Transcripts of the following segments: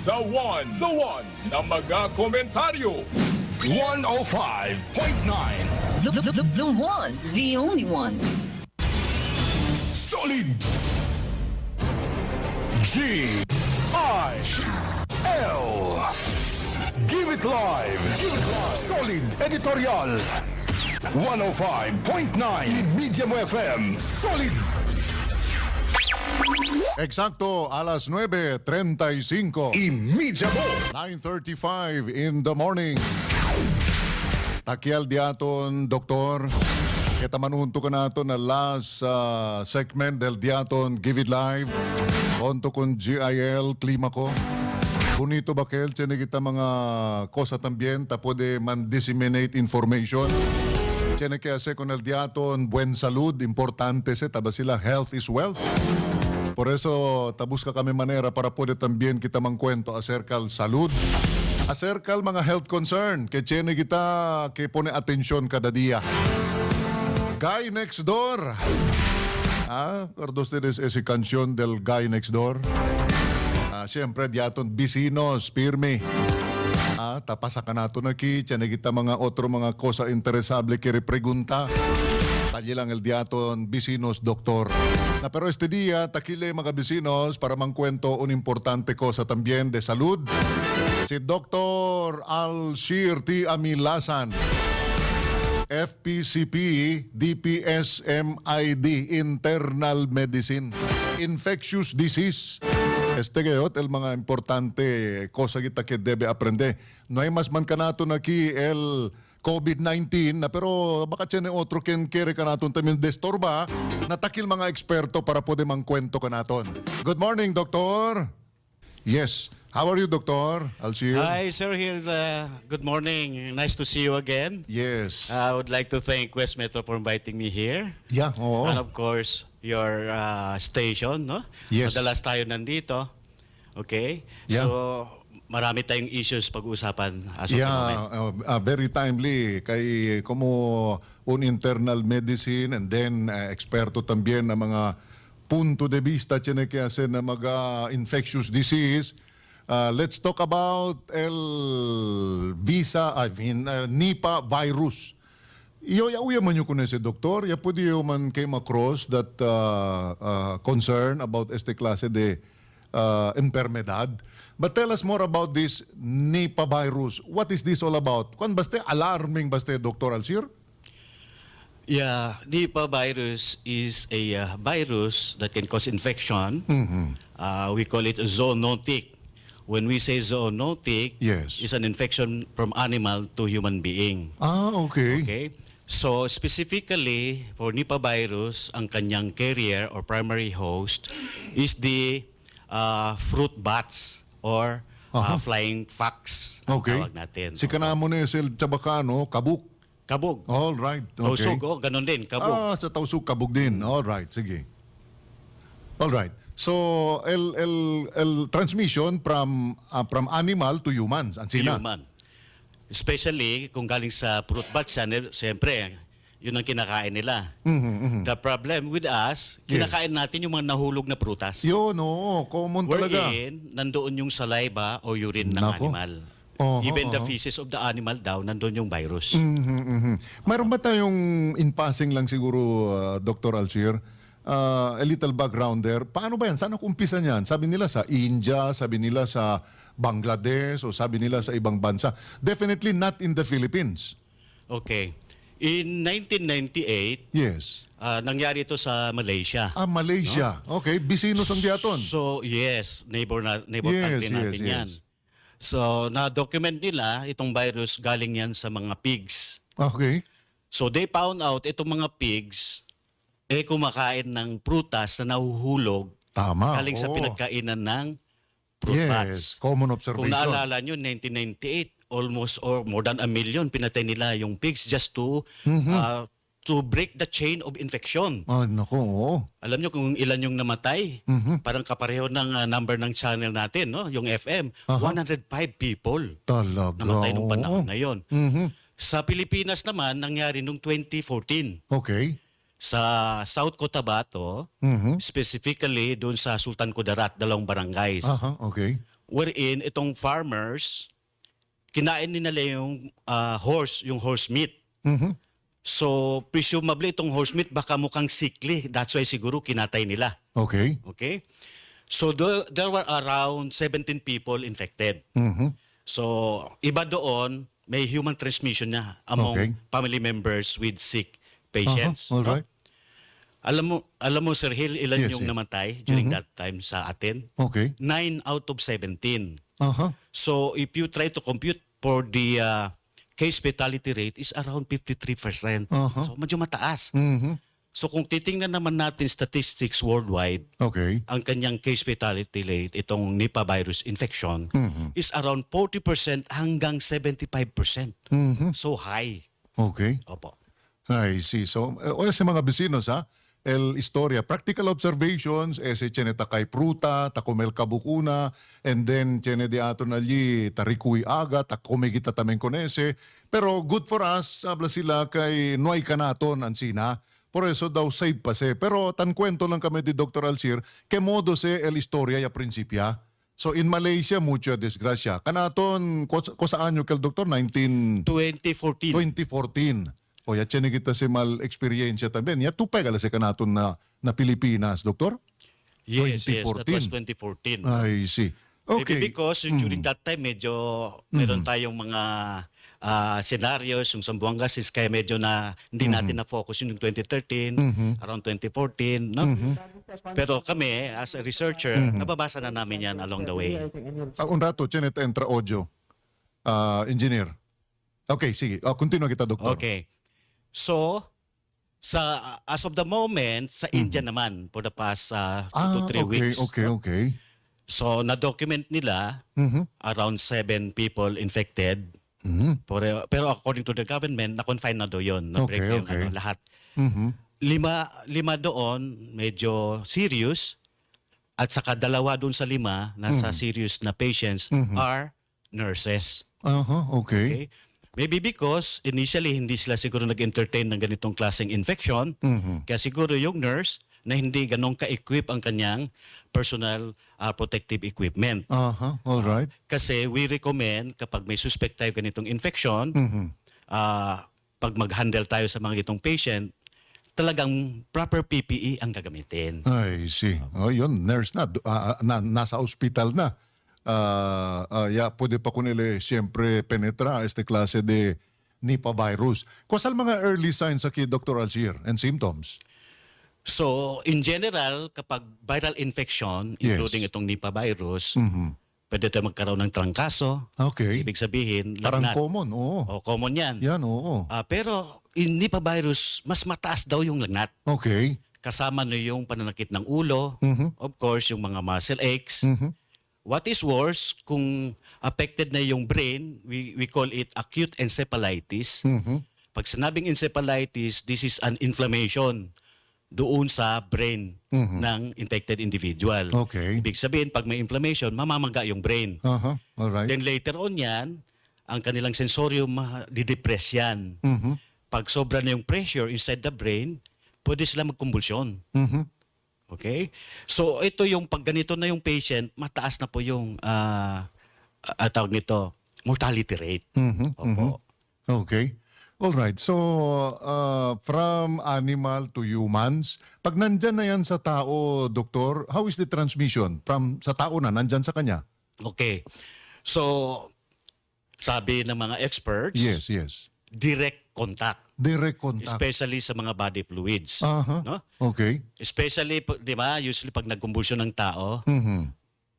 sa one na mga komentaryo. 105.9 The one, the only one. Solid G I L. Give it live. Solid Editorial 105.9 Medium FM. Solid. Eksakto, alas 9:35. Imidya mo. 9:35 in the morning. Takyal diaton, doktor. Kita manunto ka nato na last segment del diaton Give It Live. Konto con GIL, klima ko. Bonito bakel, tiyan kita mga kosa tambien, ta pwede man-disseminate information. Tiyan kaya se con el diaton, buen salud, importante se, taba sila, health is wealth. Por eso, tabusca kami manera para pwede tambien kita mangkwento acerca al salud, acerca al mga health concern, que tiene kita que pone atensyon kada dia. Guy Next Door. ¿Recuerdan ustedes esa canción del Guy Next Door? Siyempre, diaton bisinos, pirmi. Tapasa ka nato na ki, tiyan kita mga otro mga cosa interesable que repregunta. Talye lang el diaton bisinos, doktor. Pero este día, takile mga bisinos para mangkwento un importante cosa también de salud. Si Dr. Alshir T. Amilasan, FPCP, DPSMID, Internal Medicine, Infectious Disease. Gayot, el mga importante cosa kita que debe aprender. No hay mas man kanato na ki el COVID-19 na pero baka tiyan otro ken kere kanaton también destorba natakil mga eksperto para pwede mangkwento kanaton. Good morning, Doctor. Yes. How are you, Doctor Alshir? Hi, Sir Hilda. Good morning. Nice to see you again. Yes. I would like to thank West Metro for inviting me here. Yeah, oo. And of course, your station, no? Yes. Madalas tayo nandito. Okay? Yeah. So, marami tayong issues pag-uusapan as of the moment. Very timely kay como un internal medicine and then eksperto también na mga punto de vista tiene que hacer na mga infectious disease. Let's talk about Nipah virus. Iya man yung kunese doktor, ya pwede yung man came across that concern about este klase de enfermedad. But tell us more about this Nipah virus. What is this all about? Kung baste alarming baste, Dr. Alshir? Yeah, Nipah virus is a virus that can cause infection. We call it zoonotic. When we say zoonotic, Yes. it's an infection from animal to human being. Okay. Okay? So specifically for Nipah virus, ang kanyang carrier or primary host is the fruit bats or flying fox. ang Okay. tawag natin. Si kanamo ni Sel Chabacano, kabuk. Kabog. All right. Okay. Tausug, ganun din, kabog. Sa tausug kabuk din. All right, sige. All right. So, el transmission from animal to humans. Ansina. Human. Especially kung galing sa fruit bats, siyempre, yun ang kinakain nila. The problem with us, kinakain natin yung mga nahulog na prutas. Yun, oo. Common talaga. Wherein, nandoon yung saliva o urine ng Nako. animal. Oho, Even the oho. feces of the animal daw, nandoon yung virus. Mayroon ba tayong in passing lang siguro, Dr. Alshir? A little background there. Paano ba yan? Saan umpisa niyan? Sabi nila sa India, sabi nila sa Bangladesh, o sabi nila sa ibang bansa. Definitely not in the Philippines. Okay. In 1998, Yes. nangyari ito sa Malaysia. Malaysia. Okay. Bisinos ang diaton. So, yes, neighbor Yes, country natin yes, yan. yes. So, na-document nila itong virus galing yan sa mga pigs. Okay. So, they found out itong mga pigs kumakain ng prutas na nahuhulog Tama. galing sa oo. pinagkainan ng fruit bats. Yes. Common Kung observation. naalala nyo, 1998, almost or more than 1 million pinatay nila yung pigs just to break the chain of infection. Naku, oo. Alam nyo kung ilan yung namatay? Parang kapareho ng number ng channel natin, no? Yung FM. 105 people Talaga. namatay nung panahon oo. na yon. Sa Pilipinas naman, nangyari nung 2014. Okay. Sa South Cotabato, specifically doon sa Sultan Kudarat, 2 barangays. Okay. wherein itong farmers, kinain nila yung horse meat. So, presumably itong horse meat baka mukhang sickly. That's why siguro kinatay nila. Okay. Okay? So, there were around 17 people infected. So, iba doon, may human transmission na among Okay. family members with sick patients. All no? right. Alam mo, Sir Hill, ilan Yes, yung yes. namatay during that time sa atin? Okay. 9 out of 17. Uh-huh. So, if you try to compute for the case fatality rate is around 53%. So, medyo mataas. So, kung titingnan naman natin statistics worldwide, Okay. ang kanyang case fatality rate, itong Nipah virus infection, is around 40% hanggang 75%. So, high. Okay. Opo. I see. So, sa mga besinos, ha? El Historia, practical observations, ese tiene takay pruta, takomel kabukuna, and then tiene di ato nali tarikuy aga, takome kita tamen konese. Pero good for us, habla sila kay nuay kanaton ansina. Por eso daw save pa se. Pero tan kwento lang kami di Dr. Alcir, que modo se El Historia ya prinsipya. So in Malaysia, mucha desgracia. Kanaton, ko sa anyo kel Dr. 2014. 2014. O ya tiene kita si mal experiencia también. Ya tu pegala si kanaton na Pilipinas, doktor? Yes, that was 2014. 2014. I see. Okay. Maybe because during that time, medyo meron tayong mga scenarios, yung Zamboanga is kaya medyo na hindi natin na-focus yung 2013, around 2014. No? Pero kami, as a researcher, nababasa na namin yan along the way. Un rato, tiene entra audio. Engineer. Okay, sige. Continue kita, doktor. Okay. So, as of the moment, sa India naman, for the past 2 to 3 weeks. Okay. So, na-document nila around 7 people infected. Pero according to the government, na-confine na do yun. Na-break na yung Okay. lahat. Lima doon, medyo serious. At saka 2 doon sa 5, nasa serious na patients, are nurses. Okay. Okay? Maybe because initially hindi sila siguro nag-entertain ng ganitong klaseng infection. Kaya siguro yung nurse na hindi ganong ka-equip ang kanyang personal protective equipment. All right. Kasi we recommend kapag may suspect tayo ganitong infection, pag mag-handle tayo sa mga ganitong patient, talagang proper PPE ang gagamitin. I see. Oh, yun. Nurse na. Nasa hospital na. Pwede pa kunili siyempre penetra este klase de Nipah virus. Kusal mga early signs sa kay Dr. Alcir and symptoms? So, in general, kapag viral infection, Yes. including itong Nipah virus, pwede tayo magkaroon ng trangkaso. Okay. Ibig sabihin, Parang lagnat. common, oo. O, common yan. Yan, oo. Pero, in Nipah virus, mas mataas daw yung lagnat. Okay. Kasama na yung pananakit ng ulo, of course, yung mga muscle aches. What is worse, kung affected na yung brain, we call it acute encephalitis. Pag sinabing encephalitis, this is an inflammation doon sa brain ng infected individual. Okay. Ibig sabihin, pag may inflammation, mamamaga yung brain. All right. Then later on yan, ang kanilang sensorium didepress yan. Pag sobra na yung pressure inside the brain, pwede sila magkumbulsyon. Okay? So ito yung pag ganito na yung patient, mataas na po yung tawag nito, mortality rate. Opo. Okay. All right. So, from animal to humans, pag nandyan na yan sa tao, doktor, how is the transmission? From sa tao na, nandyan sa kanya? Okay. So, sabi ng mga experts, Yes. direct contact. Direct contact. Especially sa mga body fluids. No? Okay. Especially, di ba, usually pag nagkumbulsyon ng tao,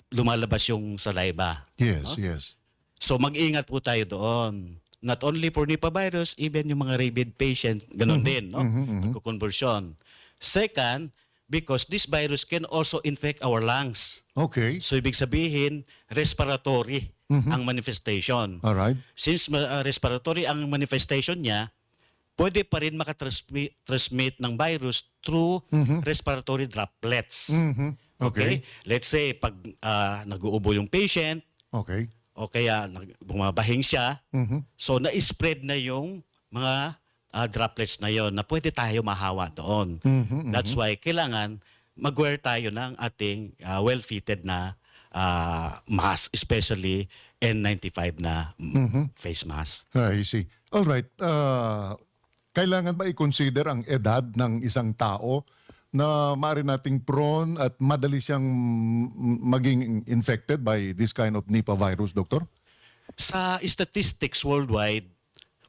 lumalabas yung saliva. Yes. So mag-ingat po tayo doon. Not only for Nipah virus, even yung mga rabid patient, ganun din, no? Nagkukonvulsyon. Second, because this virus can also infect our lungs. Okay. So ibig sabihin, respiratory ang manifestation. All right. Since respiratory ang manifestation niya, pwede pa rin makatransmit ng virus through respiratory droplets. Okay? Let's say, pag nag-uubo yung patient, Okay. o kaya bumabahing siya, so na-spread na yung mga droplets na yon na pwede tayo mahawa doon. That's why kailangan mag-wear tayo ng ating well-fitted na mask, especially N95 na face mask. I see. All right. Kailangan ba i-consider ang edad ng isang tao na maaari nating prone at madali siyang maging infected by this kind of Nipah virus, Doktor? Sa statistics worldwide,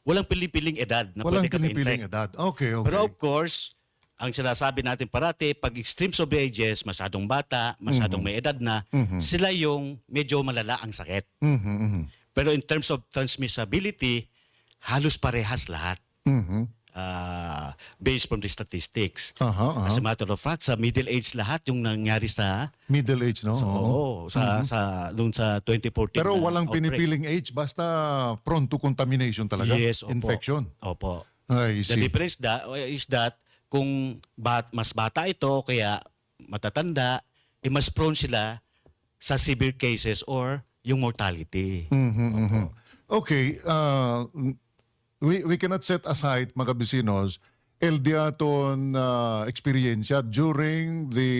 walang piling-piling edad na Walang pwede ka pinipiling ma-infect. edad. Okay, okay. Pero of course, ang sinasabi natin parati, pag extremes of ages, masyadong bata, masyadong may edad na, sila yung medyo malala ang sakit. Pero in terms of transmissibility, halos parehas lahat. Based from the statistics. As a matter of fact, sa middle age lahat yung nangyari sa Middle age, no? doon sa 2014. Pero na walang outbreak. pinipiling age, basta prone to contamination talaga. Yes, opo. Infection. Opo. I The see. difference is that kung mas bata ito, kaya matatanda, mas prone sila sa severe cases or yung mortality. Okay, we cannot set aside, mga kabisinos, el diaton experiensya during the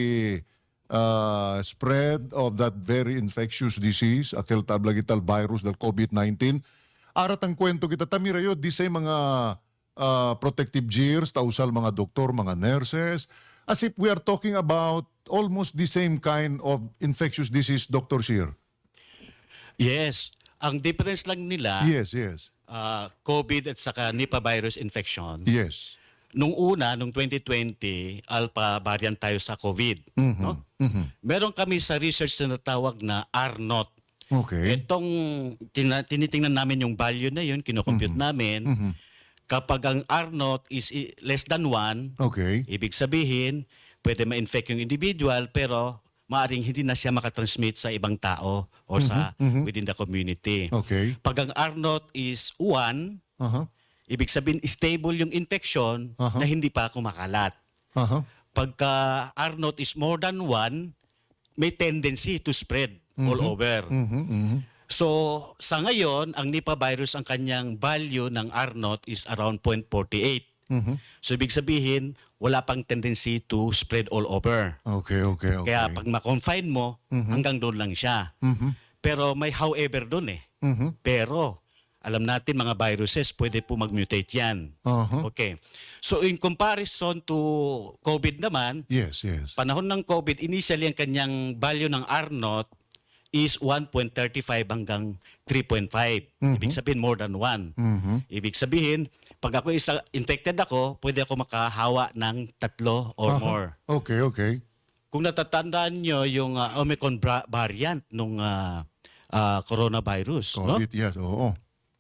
spread of that very infectious disease, akil tablagital virus del COVID-19. Arat ang kwento kita, tamirayo, di say mga protective gears, tausal mga doktor, mga nurses, as if we are talking about almost the same kind of infectious disease, Dr. Shear. Yes. Ang difference lang nila, Yes, yes. COVID at saka Nipah virus infection. Yes. Nung una, nung 2020, alpha variant tayo sa COVID. No? Meron kami sa research na natawag na R0. Okay. Itong tinitingnan namin yung value na yun, kinocompute namin. Kapag ang R0 is less than 1, Okay. ibig sabihin, pwede ma-infect yung individual pero maaring hindi na siya makatransmit sa ibang tao o sa within the community. Okay. Pag ang R0 is 1, Aha. ibig sabihin stable yung infection na hindi pa kumakalat. Aha. Pagka R0 is more than 1, may tendency to spread all over. So, sa ngayon, ang Nipah virus, ang kanyang value ng R0 is around 0.48. So, ibig sabihin, wala pang tendency to spread all over. Okay, okay, okay. Kaya pag ma-confine mo, hanggang doon lang siya. Pero may however doon eh. Pero, alam natin mga viruses, pwede po mag-mutate yan. Okay. So, in comparison to COVID naman, Yes, yes. panahon ng COVID, initially ang kanyang value ng R0 is 1.35 hanggang 3.5. Ibig sabihin more than 1. Ibig sabihin, pag ako infected ako, pwede ako makahawa ng 3 or more. Okay, okay. Kung natatandaan nyo yung Omicron variant nung coronavirus, no? COVID, yes, oo.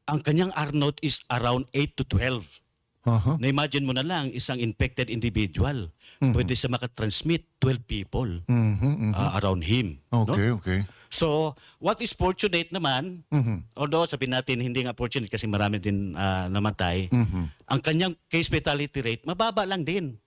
Ang kanyang R0 is around 8 to 12. Aha. Na-imagine mo na lang, isang infected individual, pwede siya makatransmit 12 people around him. Okay, No? okay. So, what is fortunate naman, although sabihin natin hindi nga fortunate kasi marami din namatay, ang kanyang case fatality rate, mababa lang din.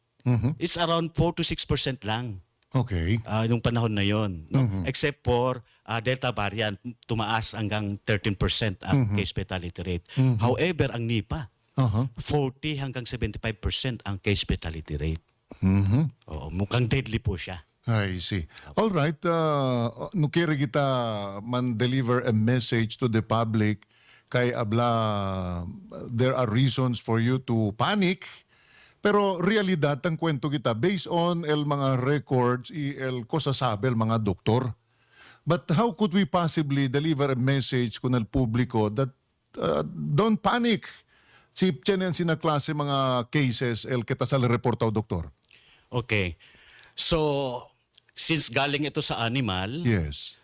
It's around 4 to 6% lang Okay. yung panahon na yon. No? Except for Delta variant, tumaas hanggang 13% ang case fatality rate. However, ang Nipah, Aha. 40 hanggang 75% ang case fatality rate. Oo, mukhang deadly po siya. I see. All right. Nukiri kita man-deliver a message to the public kay abla there are reasons for you to panic. Pero realidad ang kwento kita based on el mga records el kosasabel mga doktor. But how could we possibly deliver a message kun el publiko that don't panic? Sip yan sina klase mga cases el kitasal reportaw doktor. Okay. So, since galing ito sa animal, Yes.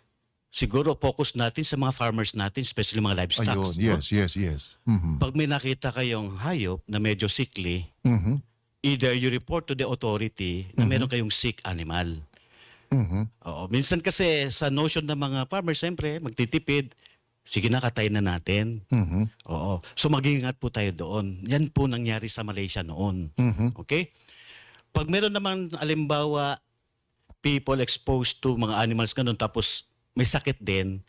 siguro focus natin sa mga farmers natin, especially mga livestock. Ayun. Yes, yes, yes. Pag may nakita kayong hayop na medyo sickly, either you report to the authority na meron kayong sick animal. Oo. Minsan kasi sa notion ng mga farmers, siyempre, magtitipid, sige na, katayin na natin. Oo. So mag-iingat po tayo doon. Yan po nangyari sa Malaysia noon. Okay? Pag meron naman, alimbawa, people exposed to mga animals ganun, tapos may sakit din,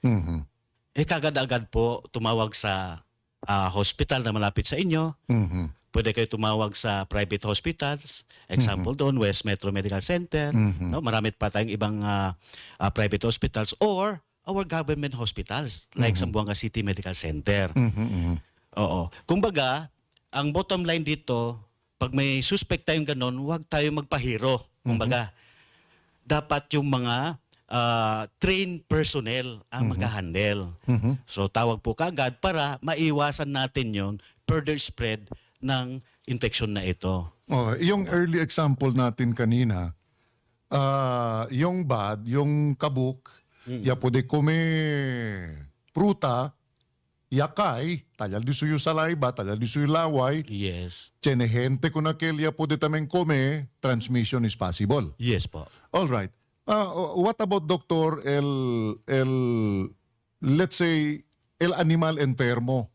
kagad-agad po tumawag sa hospital na malapit sa inyo. pwede kayo tumawag sa private hospitals. Example doon, West Metro Medical Center. No? Marami pa tayong ibang private hospitals or our government hospitals like Zamboanga City Medical Center. Oo. Kumbaga, ang bottom line dito, pag may suspect tayong ganon, huwag tayo magpahiro. Kumbaga, dapat yung mga trained personnel ang mag-handle. So tawag po kagad para maiwasan natin yung further spread ng infection na ito. Oh, yung early example natin kanina, yung bad, yung kabuk, ya puede come pruta, yakay, talal di suyo salaiba, talal di suyo laway, Yes. tiene gente con aquel ya puede también come, transmission is possible. Yes po. All right. What about doctor let's say el animal enfermo?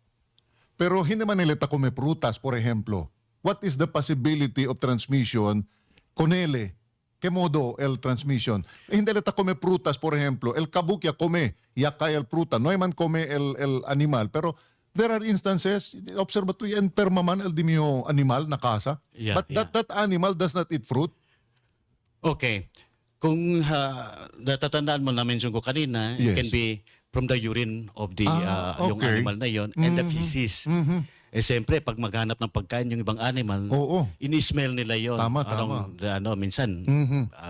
Pero hindi man nila come prutas, por ejemplo. What is the possibility of transmission con ele? ¿Qué modo el transmission? Hindi nila come prutas, por ejemplo. El kabuk ya come, ya kaya el pruta. No hay man come el animal. Pero there are instances, observa tu, enferma man el dimio animal na casa. Yeah, But that animal does not eat fruit. Okay. Kung natatandaan mo na mention ko kanina, it Yes. can be from the urine of the yung okay. animal na yon and the feces. Eh siyempre, pag maghanap ng pagkain yung ibang animal, Oo. ini-smell nila yon. Tama, tama. Minsan,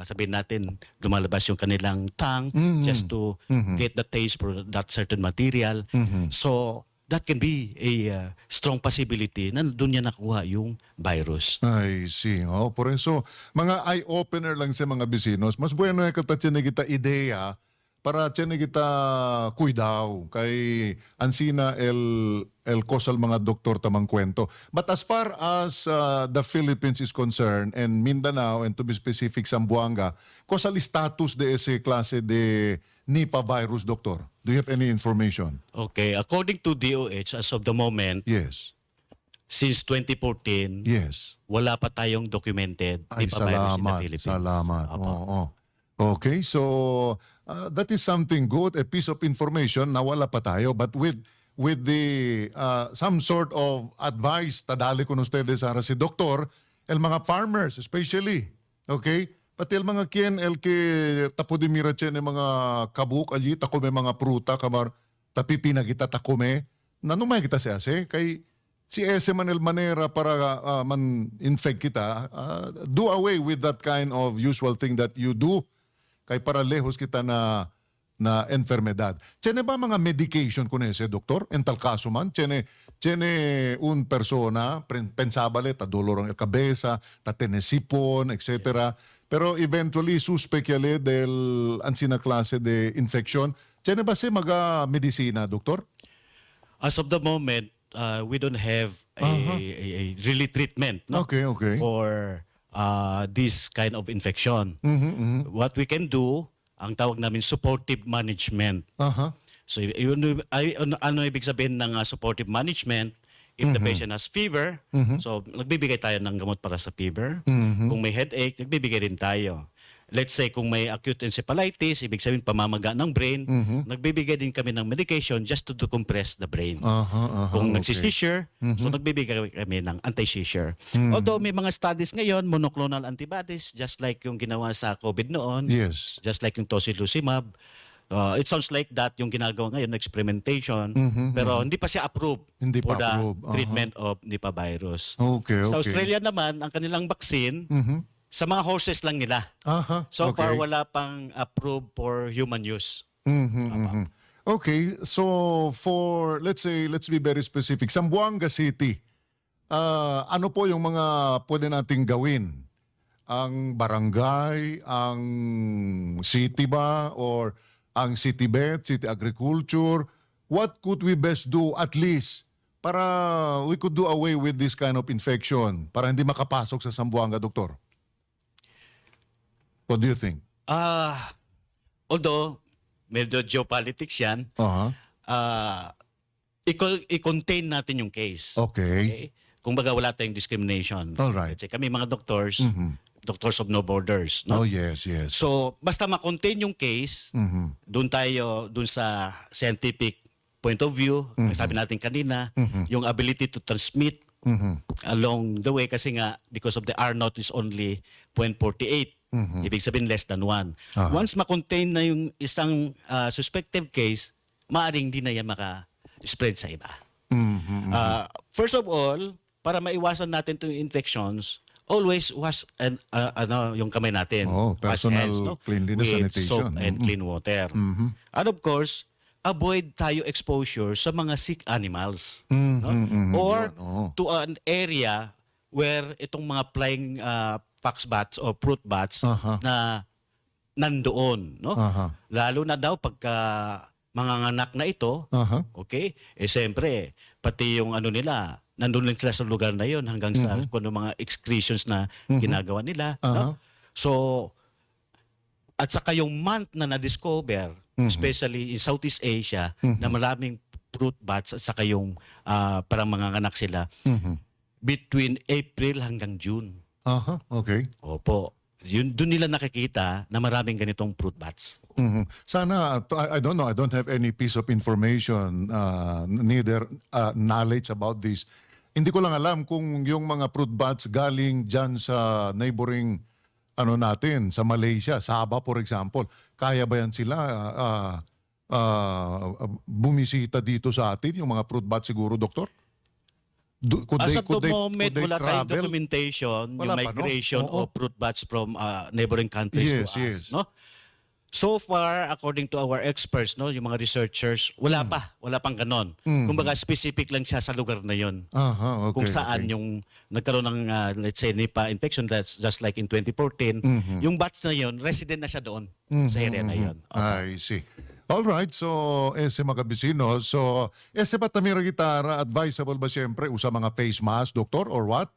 sabihin natin, lumalabas yung kanilang tongue just to get the taste for that certain material. So, that can be a strong possibility na doon niya nakuha yung virus. I see. Oh, por eso, mga eye-opener lang sa mga bisinos. Mas bueno yung katatsyan na kita ideya para tiyan na kita kuidaw kay ansina el kosal mga doktor tamang kwento. But as far as the Philippines is concerned and Mindanao and to be specific Zamboanga, kosal status de ese klase de Nipah virus, doctor? Do you have any information? Okay, according to DOH, as of the moment, Yes. since 2014, Yes. wala pa tayong documented Ay, Nipah virus in the salamat. Philippines. Salamat. Oo. Okay, so that is something good, a piece of information na wala pa tayo. But with the some sort of advice, tadali ko ustedes para si doktor, el mga farmers especially, okay? Pati el mga kien, el que tapo di mira chen, el mga kabuk, allí, takume mga pruta, kamar, tapipina kita takume, nanumay kita siya kay si ese man el manera para man-infect kita, do away with that kind of usual thing that you do kay para lehos kita na enfermedad. Tiene ba mga medication kun ese, doktor? En tal caso man, tiene un persona, pensabale, ta dolor ang cabeza, ta tenesipon, etc. Pero eventually, suspect del ansina klase de infection. Tiene ba siya mga medisina, doktor? As of the moment, we don't have a really treatment no? Okay. for this kind of infection. What we can do, ang tawag namin supportive management. So ano ibig sabihin ng supportive management? If the patient has fever, so nagbibigay tayo ng gamot para sa fever. Kung may headache, nagbibigay rin tayo. Let's say kung may acute encephalitis, ibig sabihin pamamaga ng brain, nagbibigay din kami ng medication just to decompress the brain. Kung nagsi-seizure, so nagbibigay kami ng anti-seizure. Although may mga studies ngayon, monoclonal antibodies, just like yung ginawa sa COVID noon, Yes. just like yung tocilizumab. It sounds like that yung ginagawa ngayon, experimentation, pero hindi pa siya approved Hindi for pa the approved. treatment of Nipah virus. Okay. Sa Australia naman, ang kanilang vaccine, sa mga horses lang nila. So far, wala pang approved for human use. Okay, so let's be very specific. Zamboanga City, ano po yung mga pwede nating gawin? Ang barangay, ang city ba, or ang city vet, city agriculture? What could we best do at least para we could do away with this kind of infection? Para hindi makapasok sa Zamboanga, doktor? What do you think? Although, medyo geopolitics yan, i-contain natin yung case. Okay. Kung baga wala tayong discrimination. Alright. Kasi kami mga doctors, Doctors of No Borders. No? Oh, yes. So, basta ma-contain yung case, doon sa scientific point of view, sabi natin kanina, yung ability to transmit along the way kasi nga because of the R naught is only 0.48. Ibig sabihin less than 1. Once ma-contain na yung isang suspected case, maaaring di na yan maka-spread sa iba. First of all, para maiwasan natin itong infections, always wash yung kamay natin. Wash Personal hands, cleanliness, with sanitation. soap and clean water. And of course, avoid tayo exposure sa mga sick animals. Or to an area where itong mga flying fox bats or fruit bats na nandoon. No? Lalo na daw pagka manganganak na ito, okay? Siyempre, pati yung ano nila, nandun lang sila sa lugar na yon hanggang sa kung ano mga excretions na ginagawa nila. No? So, at saka yung month na na-discover, especially in Southeast Asia, na maraming fruit bats at saka yung parang manganganak sila, between April hanggang June. Okay. Opo. Doon nila nakikita na maraming ganitong fruit bats. Sana, I don't know, I don't have any piece of information, neither knowledge about this. Hindi ko lang alam kung yung mga fruit bats galing dyan sa neighboring natin, sa Malaysia, Sabah for example. Kaya ba yan sila bumisita dito sa atin, yung mga fruit bats siguro, Doktor? As of the moment, wala tayong documentation, Wala yung pa, no? migration of fruit bats from neighboring countries to us. Yes. No? So far, according to our experts, no, yung mga researchers, wala pang ganon. Kumbaga specific lang siya sa lugar na yon. Okay, Kung saan yung nagkaroon ng let's say Nipah infection, that's just like in 2014, yung bats na yon, resident na siya doon sa area na yon. I see. All right, so mga kabisino, so pa tamira gitara, advisable ba siyempre usa mga face mask, doktor, or what?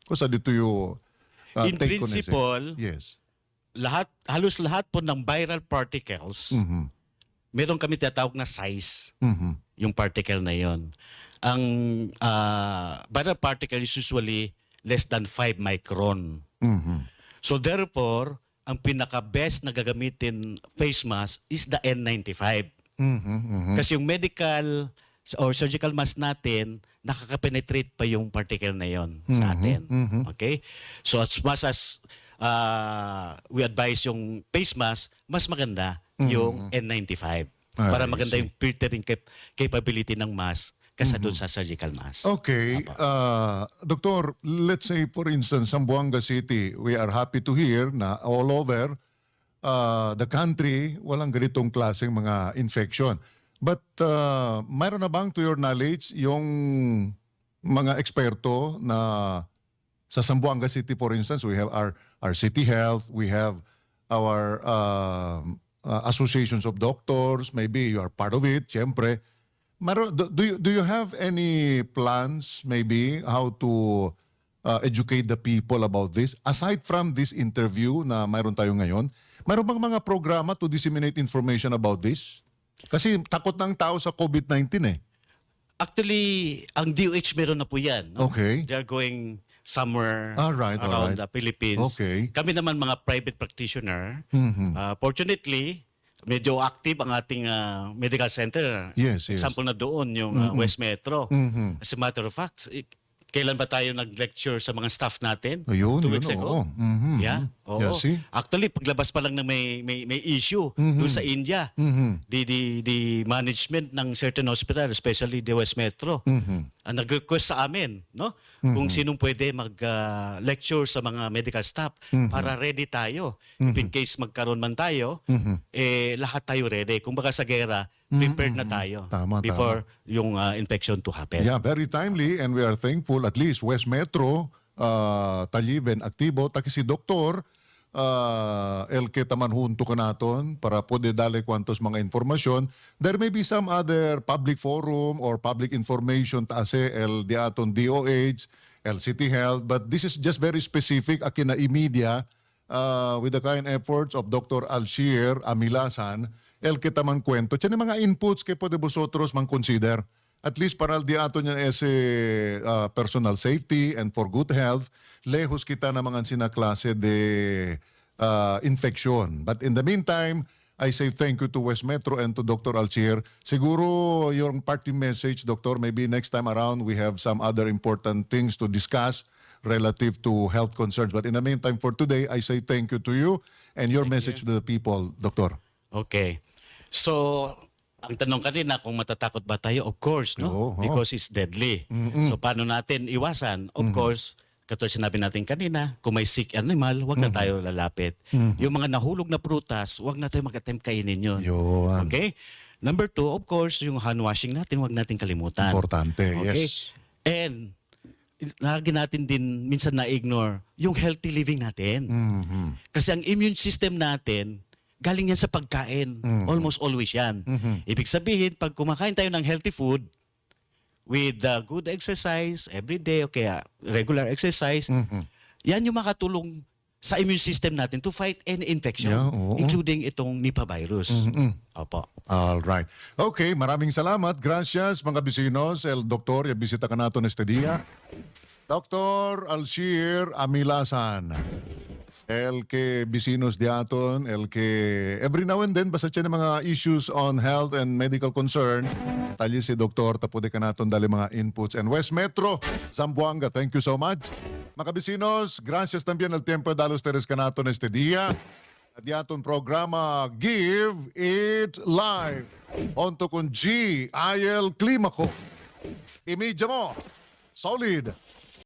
Kasi dito yung In take ko na siya. principle, Yes. halos lahat po ng viral particles, meron kami tinatawag na size, yung particle na yon. Ang viral particle is usually less than 5 micron. So therefore, ang pinaka-best na gagamitin face mask is the N95. Kasi yung medical or surgical mask natin, nakaka-penetrate pa yung particle na yon sa atin. Okay? So as much as we advise yung face mask, mas maganda yung N95 para maganda yung filtering capability ng mask kaysa doon sa surgical mask. Okay. Doktor, let's say for instance, Zamboanga City, we are happy to hear na all over the country, walang ganitong klaseng mga infection. But mayroon na bang to your knowledge yung mga eksperto na sa Zamboanga City, for instance, we have our city health, we have our associations of doctors, maybe you are part of it, siyempre. Do you have any plans maybe how to educate the people about this? Aside from this interview na mayroon tayo ngayon, mayroon bang mga programa to disseminate information about this? Kasi takot ng tao sa COVID-19 eh. Actually, ang DOH meron na po yan. No? Okay. They are going somewhere Alright. around the Philippines. Okay. Kami naman mga private practitioner. Fortunately, medyo active ang ating medical center. Yes. Example na doon yung West Metro. As a matter of fact, kailan ba tayo nag-lecture sa mga staff natin? Ayun, 2 weeks ago. oo. Mhm. Yeah. Oo. Yeah, see? Actually, paglabas pa lang na may issue doon sa India, the management ng certain hospital, especially the West Metro, nag-request sa amin, no? Kung sinong pwede mag-lecture sa mga medical staff para ready tayo. If in case magkaroon man tayo, lahat tayo ready. Kung baka sa gera, prepared na tayo Tama, before yung infection to happen. Yeah, very timely and we are thankful at least West Metro, Taliben, aktibo, taki si Doktor, Elke taman hunto ka naton para pwede dali kwantos mga informasyon. There may be some other public forum or public information taase el diaton DOH, el City Health, but this is just very specific akin na i-media with the kind efforts of Dr. Alshir Amilasan, el kita man kwento. Tiyan mga inputs kay pwede vosotros man consider. At least para di ato niya ese personal safety and for good health, lehos kita na mga sinaklase de infection. But in the meantime, I say thank you to West Metro and to Dr. Alchier. Siguro yung parting message, Doctor, maybe next time around we have some other important things to discuss relative to health concerns. But in the meantime, for today, I say thank you to you and your message to the people, Doctor. Okay. So, ang tanong kanina kung matatakot ba tayo, of course, no? Oo. Because it's deadly. So, paano natin iwasan? Of course, katulad sinabi natin kanina, kung may sick animal, wag na tayo lalapit. Yung mga nahulog na prutas, wag na tayo mag-attempt kainin yun. Yun. Okay? Number 2, of course, yung hand washing natin, wag natin kalimutan. Importante, Okay? yes. And, lagi natin din minsan na-ignore yung healthy living natin. Kasi ang immune system natin, galing yan sa pagkain. Almost always yan. Ibig sabihin, pag kumakain tayo ng healthy food, with good exercise every day, okay, regular exercise, yan yung makatulong sa immune system natin to fight any infection, Yeah, oo. including itong Nipah virus. Opo. All right. Okay, maraming salamat. Gracias, mga bisinos. El Doktor, bisita ka nato este día. Dr. Alchier Amilasan. El que bisinos diaton, el que every now and then basta siya ng mga issues on health and medical concern. Talye si Doktor, tapude ka naton dali mga inputs. And West Metro, Zamboanga, thank you so much. Mga bisinos, gracias también al tiempo de los teres ka naton este día. Diaton programa Give It Live. Onto con GIL Climaco. Imidya mo. Solid.